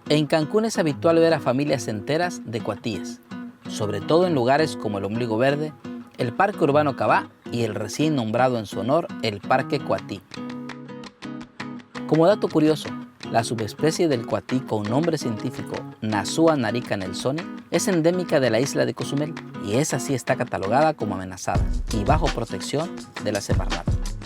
En Cancún es habitual ver a familias enteras de cuatíes, sobre todo en lugares como el Ombligo Verde, el Parque Urbano Cabá y el recién nombrado en su honor, el Parque Cuatí. Como dato curioso, la subespecie del cuatí con nombre científico Nasua narica nelsoni es endémica de la isla de Cozumel y esa sí está catalogada como amenazada y bajo protección de la Semarnat.